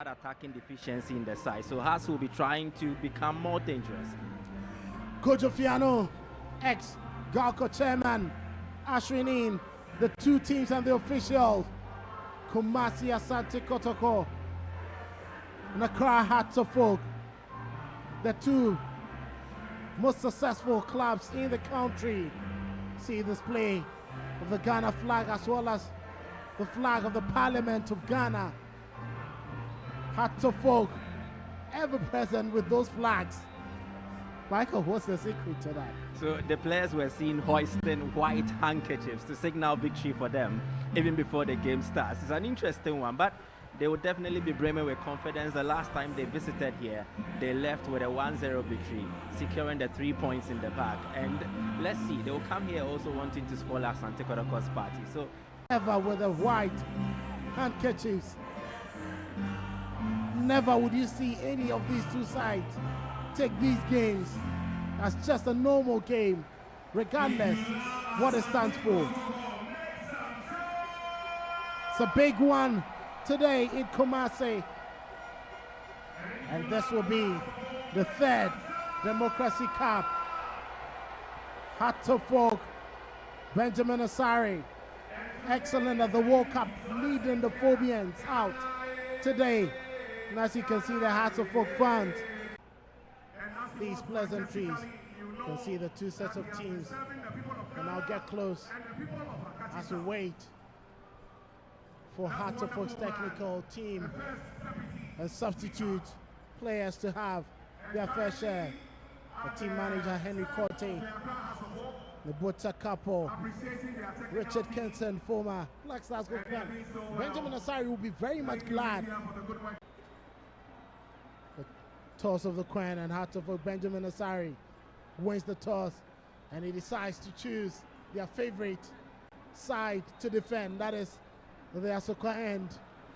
attacking deficiency in the side. So Hearts will be trying to become more dangerous. Coach Ofiano, ex-Galco chairman, ushering in the two teams and the officials. Kumasi Asante Kotoko and Accra Hearts of Oak, the two most successful clubs in the country. See the display of the Ghana flag as well as the flag of the Parliament of Ghana. Hearts of Oak, ever present with those flags. Michael, what's the secret to that? So the players were seen hoisting white handkerchiefs to signal victory for them even before the game starts. It's an interesting one, but they will definitely be brimming with confidence. The last time they visited here, they left with a 1-0 victory, securing the 3 points in the bag. And let's see, they will come here also wanting to spoil ASANTE Kotoko's party. So ever with the white handkerchiefs, never would you see any of these two sides take these games as just a normal game, regardless what it stands for. It's a big one today in Kumasi, and this will be the third Democracy Cup. Hearts of Oak, Benjamin Asari, excellent at the World Cup, leading the Phobians out today. And as you can see, the Hearts of Oak fans, these pleasantries, you can see the two sets of teams. And I'll get close as we wait for Hearts of Oak's technical team and substitute players to have their fair share. The team manager Henry Corte, the Bota couple, Richard Kenson, former Black Stars fan. Benjamin Asari will be very much glad. The toss of the coin, and Hearts of Oak, Benjamin Asari wins the toss, and he decides to choose their favorite side to defend. That is the Asokwa end,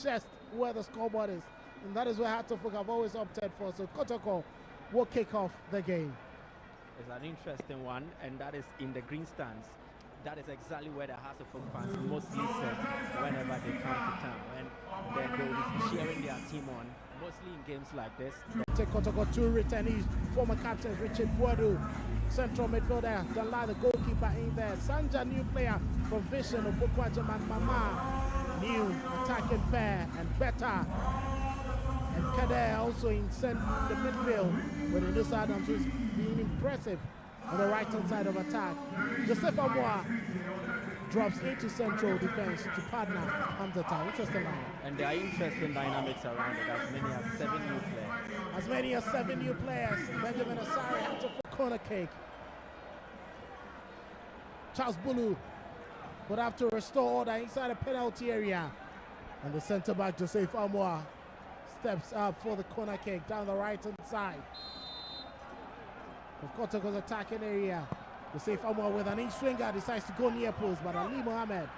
just where the scoreboard is. And that is where Hearts of Oak have always opted for. So Kotoko will kick off the game. it's an interesting one, and that is in the green stands. That is exactly where the Hearts of Oak fans mostly sit whenever they come to town. And they will be cheering their team on, mostly in games like this. Take Kotoko, two returnees, former captains Richard Boadu, central midfielder, Danlad, the goalkeeper in there. Sanja, new player from Vision, Obokwajaman Mama, new attacking pair, and Beta and Kader also in the midfield, with Inus Adams, who's being impressive on the right hand side of attack. Joseph Amoa drops into central defense to partner Hamzata. Interesting line. And there are interesting dynamics around it, as many as 7 new players. As many as 7 new players. Benjamin Asari had to put corner kick. Charles Bulu would have to restore order inside the penalty area. And the centre back, Joseph Amoa, steps up for the corner kick down the right hand side of Kotoko's attacking area. Joseph Amoa with an in-swinger decides to go near post, but Ali Mohammed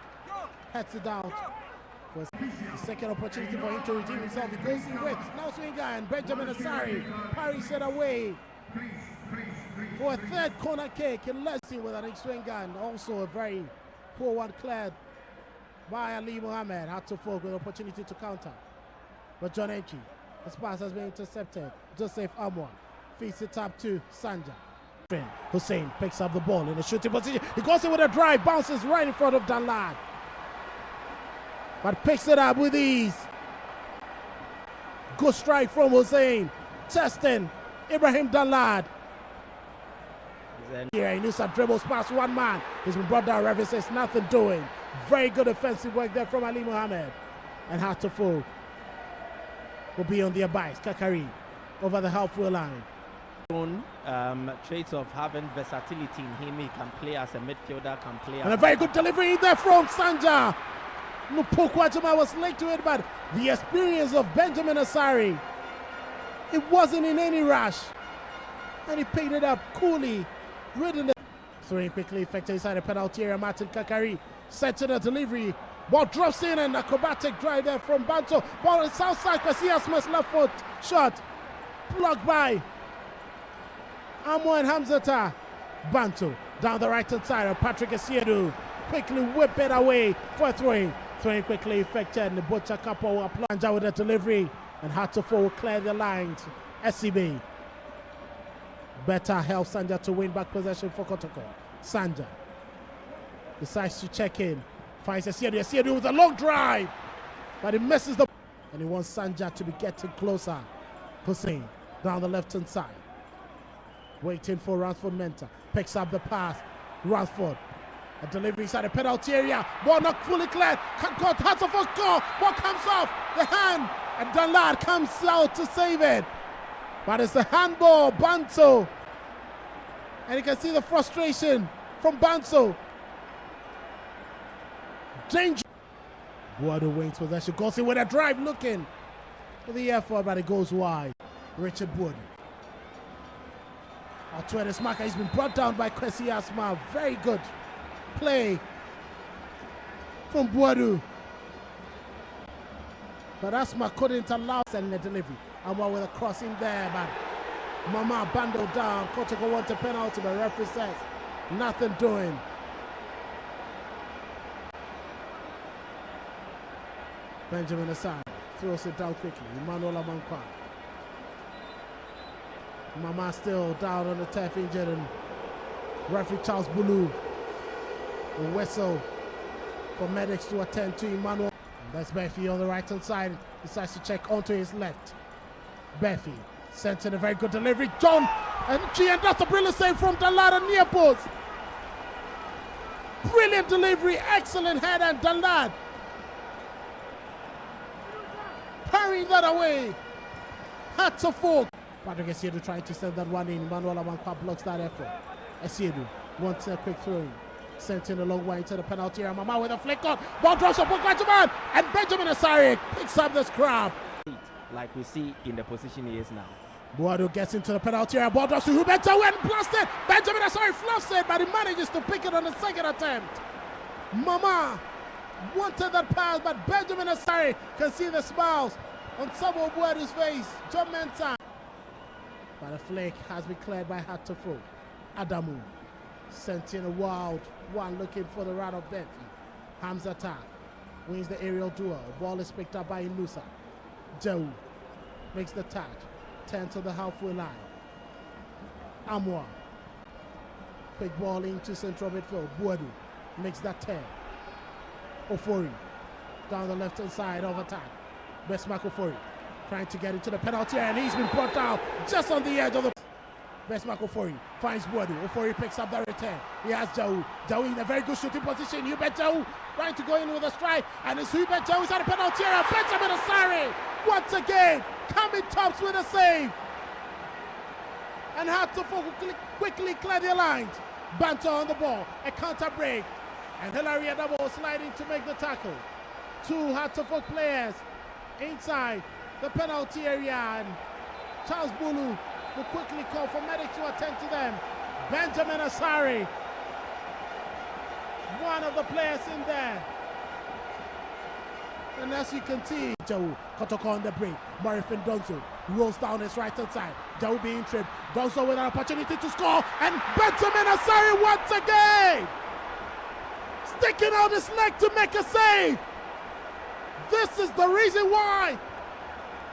heads it out. For the second opportunity for him to redeem himself. He goes in width, now swinger, and Benjamin Asari parries it away for a third corner kick in Leslie with an in-swinger, and also a very poor one cleared by Ali Mohammed. Had to focus with an opportunity to counter, but John Entry, his pass has been intercepted. Joseph Amoa feeds it up to Sanja. Hussein picks up the ball in the shooting position. He goes in with a drive, bounces right in front of Danlad, but picks it up with ease. Good strike from Hussein, testing Ibrahim Danlad. Here, Inusa dribbles past one man. He's been brought down. Revis says nothing doing. Very good offensive work there from Ali Mohammed. And Hatofo will be on their bikes. Kakari over the halfway line. Traits of having versatility in him. He can play as a midfielder, can play and a very good delivery there from Sanja. Nupokwajima was late to it, but the experience of Benjamin Asari, it wasn't in any rush. And he picked it up coolly, ridden it. Throwing quickly, effective inside the penalty area. Martin Kakari sets in a delivery. Ball drops in, and acrobatic drive there from Banto. Ball on the south side, Kasiasma's left foot shot. Blocked by Amo and Hamzata. Banto down the right hand side of Patrick Asiedu. Quickly whip it away for a throwing. Throwing quickly, effected. And the Butcher Couple will plunge out with a delivery. And Hatofo will clear the lines. SCB. Better helps Sanja to win back possession for Kotoko. Sanja decides to check in. Finds Asiedu. Asiedu with a long drive. But he misses the... And he wants Sanja to be getting closer. Hussein down the left-hand side. Waiting for Ransford Menta. Picks up the pass. Ransford. A delivery inside the penalty area. Ball not fully cleared. Got Hatofo goal. Ball comes off the hand. And Danlad comes out to save it. But it's a handball. Banzo. And you can see the frustration from Banzo. Danger. Buadu wins possession. Goes in with a drive looking for the effort, but it goes wide. Richard Buadu. Altwere Smaka has been brought down by Kwesi Asma. Very good play from Buadu. But Asma couldn't allow sending the delivery. Amwa with a cross in there, but Mama bundled down. Kotoko wants a penalty, but referee says nothing doing. Benjamin Assange throws it down quickly. Emmanuel Amankwa. Mama still down on the turf injured, and referee Charles Bulu will whistle for medics to attend to Emmanuel. That's Befi on the right hand side. Decides to check onto his left. Befi sent in a very good delivery. John and Gian, that's a brilliant save from Danlad near post. Brilliant delivery, excellent head, and Danlad parrying that away. Had to fall. Patrick Asiedu trying to send that one in. Emmanuel Amankwa blocks that effort. Asiedu wants a quick throw in. Sent in a long way into the penalty area. Mama with a flick on. Ball drops up Benjamin. And Benjamin Asare picks up the scrap. Like we see in the position he is now. Buadu gets into the penalty area. Ball drops to Huberto and blasted. Benjamin Asare fluffs it, but he manages to pick it on the second attempt. Mama wanted that pass, but Benjamin Asare can see the smiles on Samuel Buadu's face. John Mensah. But a flick has been cleared by Hatofo. Adamu sent in a wild one looking for the round of Befi. Hamza Tar wins the aerial duel. Ball is picked up by Inusa. Joe makes the touch. 10 to the halfway line. Amwa. Quick ball into central midfield. Buadu makes that 10. Ofori down the left hand side of attack. Bestmark Ofori trying to get into the penalty area, and he's been brought down just on the edge of the... Bestmark Ofori finds Buadu. Ofori picks up the return. He has Jau. Jau in a very good shooting position. Hubert Jau trying to go in with a strike, and it's Hubert Jau inside the penalty area. Benjamin Asare once again coming tops with a save. And had to quickly clear the lines. Banter on the ball. A counter break. And Hilary Adabo sliding to make the tackle. Two Hatofok players inside the penalty area, and Charles Bulu will quickly call for medics to attend to them. Benjamin Asare, one of the players in there. And as you can see, Jau Kotoko on the break. Marifin Donzo rolls down his right hand side. Jau being tripped. Donzo with an opportunity to score, and Benjamin Asare once again sticking out his leg to make a save. This is the reason why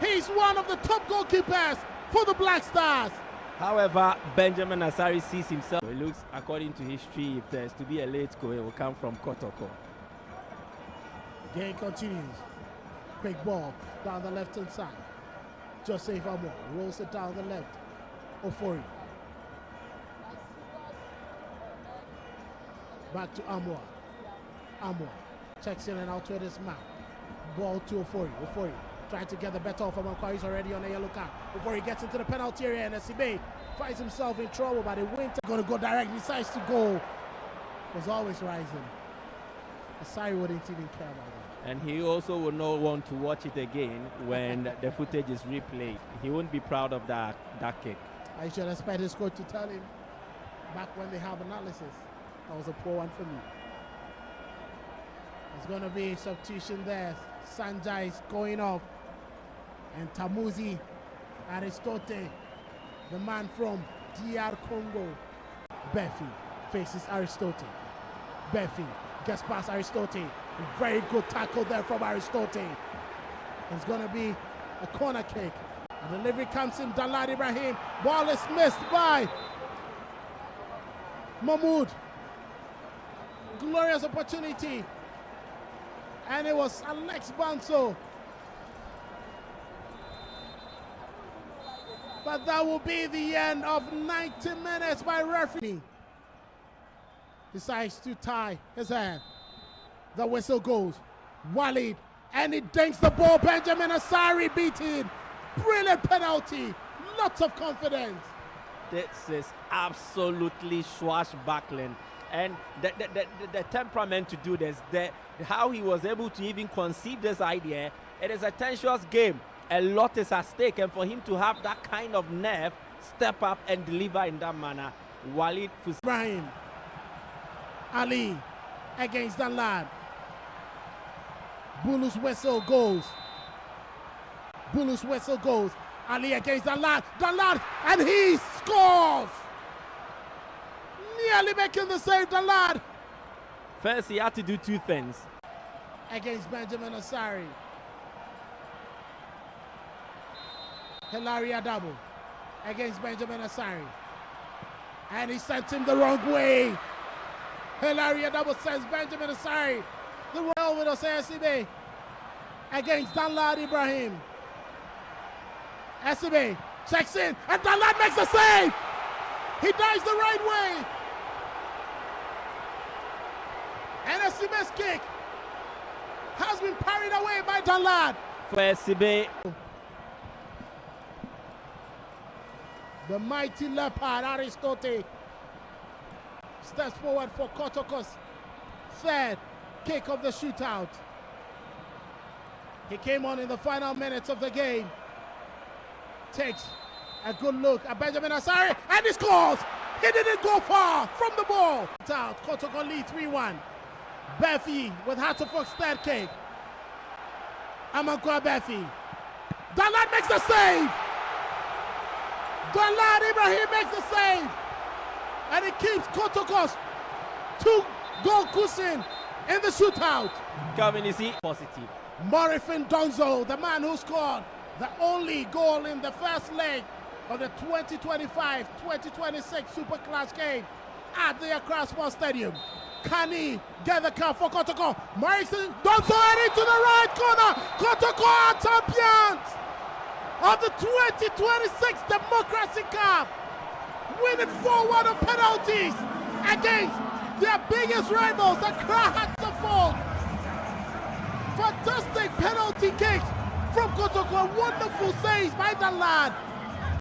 he's one of the top goalkeepers for the Black Stars. However, Benjamin Asare sees himself. It looks, according to history, if there's to be a late goal, it will come from Kotoko. Game continues. Quick ball down the left hand side. Joseph Amo rolls it down the left. Ofori. Back to Amwa. Amwa checks in and out with his mouth. Ball to Ofori. Ofori trying to get the better of Amankwa. He's already on a yellow card. Before he gets into the penalty area, and Sibe finds himself in trouble, but the winter going to go direct. Decides to go. Was always rising. Asare wouldn't even care about that. And he also will not want to watch it again when the footage is replayed. He won't be proud of that kick. I should expect his coach to tell him back when they have analysis. That was a poor one for me. There's going to be substitution there. Sanja is going off. And Tamuzi Aristote, the man from DR Congo. Befi faces Aristote. Befi gets past Aristote. Very good tackle there from Aristote. It's going to be a corner kick. A delivery comes in, Danlad Ibrahim. Ball is missed by Mahmoud. Glorious opportunity. And it was Alex Banso. But that will be the end of 90 minutes by referee. Decides to tie his hand. The whistle goes. Walid, and he dinks the ball. Benjamin Asari beating. Brilliant penalty. Lots of confidence. This is absolutely swashbuckling. And the temperament to do this, how he was able to even conceive this idea, it is a tensious game. A lot is at stake, and for him to have that kind of nerve, step up and deliver in that manner. Walid Ibrahim. Ali against Danlad. Bulu's whistle goes. Bulu's whistle goes. Ali against Danlad. Danlad, and he scores! Nearly making the save, Danlad. First, he had to do two things. Against Benjamin Asari. Hilary Adabo against Benjamin Asari. And he sent him the wrong way. Hilary Adabo sends Benjamin Asari the royal with Esibe against Danlad Ibrahim. Esibe checks in, and Danlad makes the save. He dives the right way. And Esibe's kick has been parried away by Danlad. For Esibe. The mighty leopard, Aristote, steps forward for Kotoko's third kick of the shootout. He came on in the final minutes of the game. Takes a good look at Benjamin Asari, and he scores! He didn't go far from the ball. It's out. Kotoko lead 3-1. Befi with Hatterfolk's third kick. Amankwa Befi. Danlad makes the save! Danlad Ibrahim makes the save, and it keeps Kotoko's 2-goal cushion in the shootout. Coming, is he positive? Morifin Donzo, the man who scored the only goal in the first leg of the 2025-2026 Super Clash game at the Accra Sports Stadium. Can he get the cup for Kotoko? Morifin Donzo heading to the right corner. Kotoko are champions of the 2026 Democracy Cup, winning 4-1 on penalties against their biggest rivals, the Hatterfolk. Fantastic penalty kicks from Kotoko, wonderful saves by Danlad.